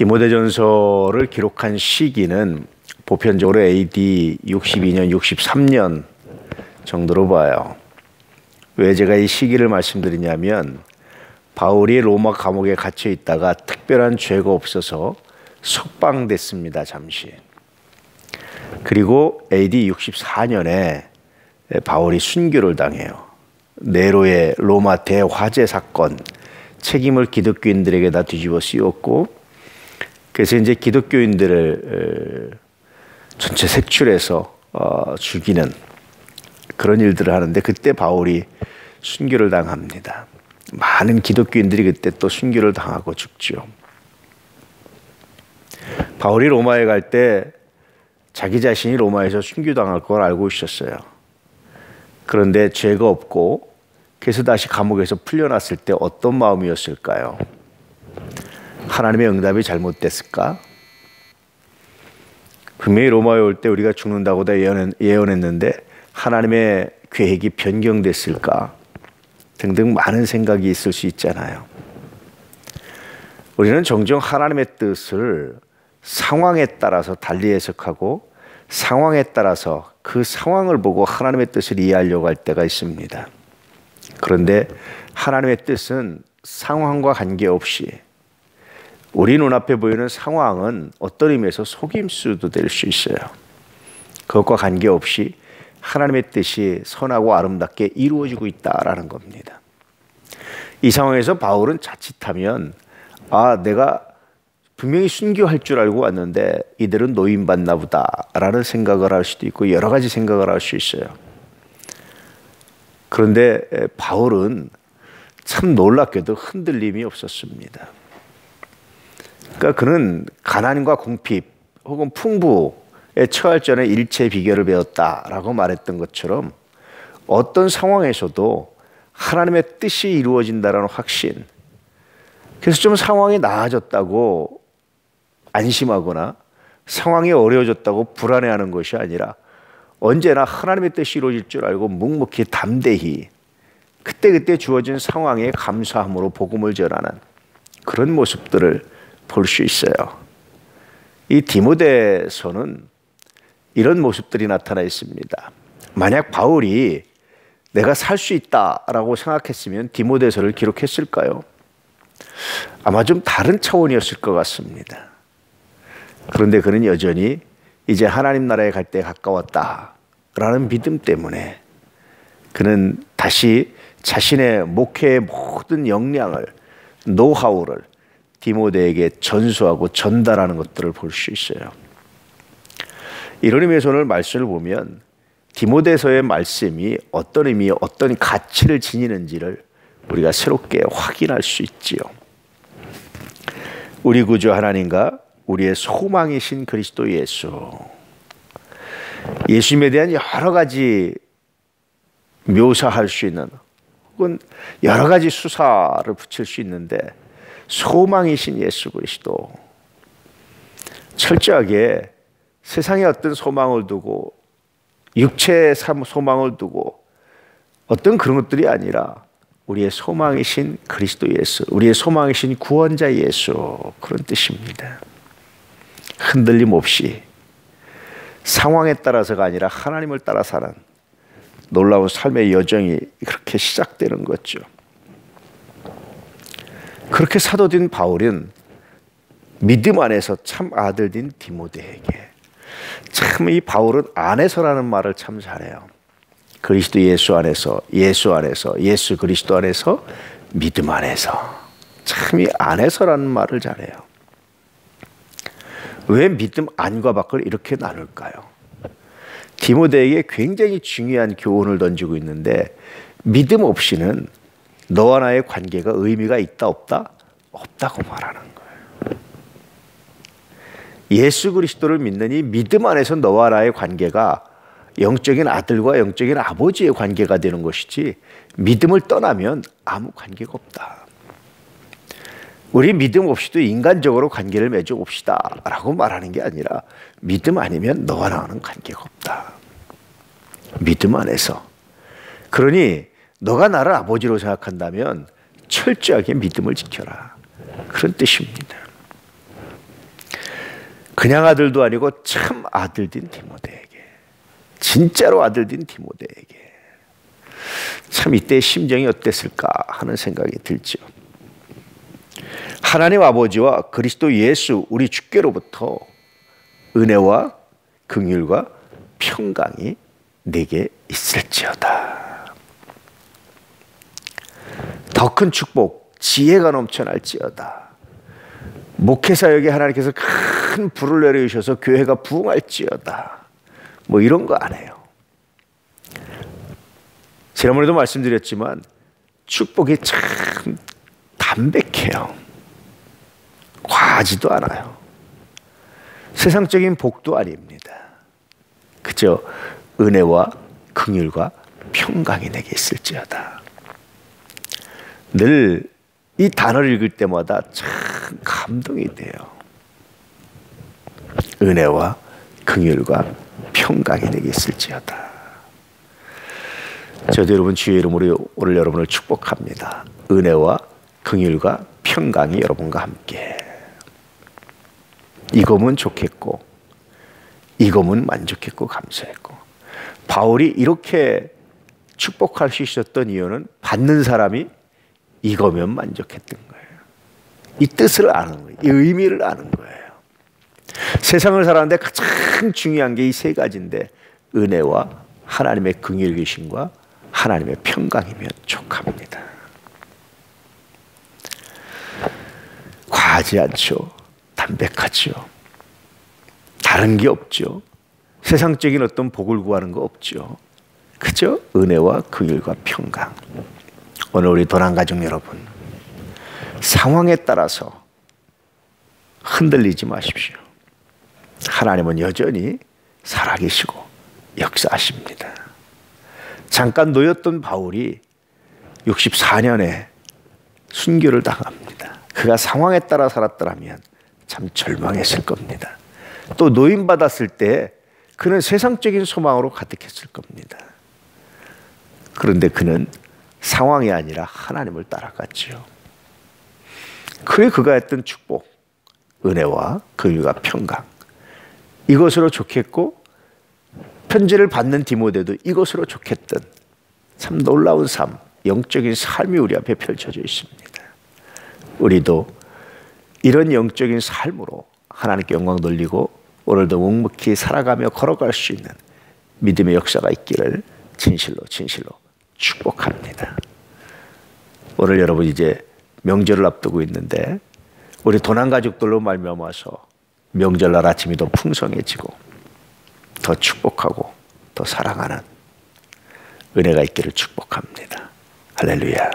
디모데전서를 기록한 시기는 보편적으로 AD 62년, 63년 정도로 봐요. 왜 제가 이 시기를 말씀드리냐면 바울이 로마 감옥에 갇혀 있다가 특별한 죄가 없어서 석방됐습니다. 잠시. 그리고 AD 64년에 바울이 순교를 당해요. 네로의 로마 대화재 사건 책임을 기독교인들에게다 뒤집어 씌웠고, 그래서 이제 기독교인들을 전체 색출해서 죽이는 그런 일들을 하는데, 그때 바울이 순교를 당합니다. 많은 기독교인들이 그때 또 순교를 당하고 죽죠. 바울이 로마에 갈 때 자기 자신이 로마에서 순교당할 걸 알고 있었어요. 그런데 죄가 없고 그래서 다시 감옥에서 풀려났을 때 어떤 마음이었을까요? 하나님의 응답이 잘못됐을까? 분명히 로마에 올 때 우리가 죽는다고 다 예언했는데 하나님의 계획이 변경됐을까? 등등 많은 생각이 있을 수 있잖아요. 우리는 종종 하나님의 뜻을 상황에 따라서 달리 해석하고 상황에 따라서 그 상황을 보고 하나님의 뜻을 이해하려고 할 때가 있습니다. 그런데 하나님의 뜻은 상황과 관계없이 우리 눈앞에 보이는 상황은 어떤 의미에서 속임수도 될 수 있어요. 그것과 관계없이 하나님의 뜻이 선하고 아름답게 이루어지고 있다라는 겁니다. 이 상황에서 바울은 자칫하면 내가 분명히 순교할 줄 알고 왔는데 이들은 노임받나 보다라는 생각을 할 수도 있고 여러 가지 생각을 할 수 있어요. 그런데 바울은 참 놀랍게도 흔들림이 없었습니다. 그러니까 그는 가난과 궁핍 혹은 풍부에 처할 전에 일체 비결을 배웠다라고 말했던 것처럼 어떤 상황에서도 하나님의 뜻이 이루어진다는 확신, 그래서 좀 상황이 나아졌다고 안심하거나 상황이 어려워졌다고 불안해하는 것이 아니라 언제나 하나님의 뜻이 이루어질 줄 알고 묵묵히 담대히 그때그때 주어진 상황에 감사함으로 복음을 전하는 그런 모습들을 볼 수 있어요. 이 디모데서는 이런 모습들이 나타나 있습니다. 만약 바울이 내가 살 수 있다라고 생각했으면 디모데서를 기록했을까요? 아마 좀 다른 차원이었을 것 같습니다. 그런데 그는 여전히 이제 하나님 나라에 갈 때 가까웠다라는 믿음 때문에 그는 다시 자신의 목회의 모든 역량을, 노하우를 디모데에게 전수하고 전달하는 것들을 볼 수 있어요. 이런 의미에서 오늘 말씀을 보면 디모데서의 말씀이 어떤 의미, 어떤 가치를 지니는지를 우리가 새롭게 확인할 수 있지요. 우리 구주 하나님과 우리의 소망이신 그리스도 예수, 예수님에 대한 여러 가지 묘사할 수 있는 혹은 여러 가지 수사를 붙일 수 있는데 소망이신 예수 그리스도, 철저하게 세상에 어떤 소망을 두고 육체의 소망을 두고 어떤 그런 것들이 아니라 우리의 소망이신 그리스도 예수, 우리의 소망이신 구원자 예수, 그런 뜻입니다. 흔들림 없이 상황에 따라서가 아니라 하나님을 따라 사는 놀라운 삶의 여정이 그렇게 시작되는 거죠. 그렇게 사도된 바울은 믿음 안에서 참 아들된 디모데에게, 참 이 바울은 안에서라는 말을 참 잘해요. 그리스도 예수 안에서, 예수 안에서, 예수 그리스도 안에서, 믿음 안에서, 참 이 안에서라는 말을 잘해요. 왜 믿음 안과 밖을 이렇게 나눌까요? 디모데에게 굉장히 중요한 교훈을 던지고 있는데, 믿음 없이는 너와 나의 관계가 의미가 있다 없다? 없다고 말하는 거예요. 예수 그리스도를 믿는 이 믿음 안에서 너와 나의 관계가 영적인 아들과 영적인 아버지의 관계가 되는 것이지, 믿음을 떠나면 아무 관계가 없다. 우리 믿음 없이도 인간적으로 관계를 맺어 봅시다 라고 말하는 게 아니라, 믿음 아니면 너와 나와는 관계가 없다. 믿음 안에서. 그러니 너가 나를 아버지로 생각한다면 철저하게 믿음을 지켜라, 그런 뜻입니다. 그냥 아들도 아니고 참 아들된 디모데에게, 진짜로 아들된 디모데에게 참 이때 심정이 어땠을까 하는 생각이 들죠. 하나님 아버지와 그리스도 예수 우리 주께로부터 은혜와 긍휼과 평강이 내게 있을지어다. 더 큰 축복, 지혜가 넘쳐날지어다. 목회사역에 하나님께서 큰 불을 내려주셔서 교회가 부흥할지어다. 뭐 이런 거 안 해요. 지난번에도 말씀드렸지만 축복이 참 담백해요. 과하지도 않아요. 세상적인 복도 아닙니다. 그저 은혜와 긍휼과 평강이 내게 있을지어다. 늘 이 단어를 읽을 때마다 참 감동이 돼요. 은혜와 긍휼과 평강이 내게 있을지어다. 저도 여러분 주의 이름으로 오늘 여러분을 축복합니다. 은혜와 긍휼과 평강이 여러분과 함께. 이거면 좋겠고 이거면 만족했고 감사했고. 바울이 이렇게 축복할 수 있었던 이유는 받는 사람이 이거면 만족했던 거예요. 이 뜻을 아는 거예요. 이 의미를 아는 거예요. 세상을 살아가는데 가장 중요한 게 이 세 가지인데 은혜와 하나님의 긍휼 계심과 하나님의 평강이면 족합니다. 과하지 않죠. 담백하죠. 다른 게 없죠. 세상적인 어떤 복을 구하는 거 없죠. 그저 은혜와 긍휼과 평강. 오늘 우리 도난가족 여러분, 상황에 따라서 흔들리지 마십시오. 하나님은 여전히 살아계시고 역사하십니다. 잠깐 놓였던 바울이 64년에 순교를 당합니다. 그가 상황에 따라 살았더라면 참 절망했을 겁니다. 또 노임받았을 때 그는 세상적인 소망으로 가득했을 겁니다. 그런데 그는 상황이 아니라 하나님을 따라갔지요. 그에 그가 했던 축복, 은혜와 긍휼과 평강, 이것으로 좋겠고 편지를 받는 디모데도 이것으로 좋겠던 참 놀라운 삶, 영적인 삶이 우리 앞에 펼쳐져 있습니다. 우리도 이런 영적인 삶으로 하나님께 영광 돌리고 오늘도 묵묵히 살아가며 걸어갈 수 있는 믿음의 역사가 있기를 진실로 축복합니다. 오늘 여러분 이제 명절을 앞두고 있는데 우리 도난가족들로 말미암아서 명절날 아침이 더 풍성해지고 더 축복하고 더 사랑하는 은혜가 있기를 축복합니다. 할렐루야.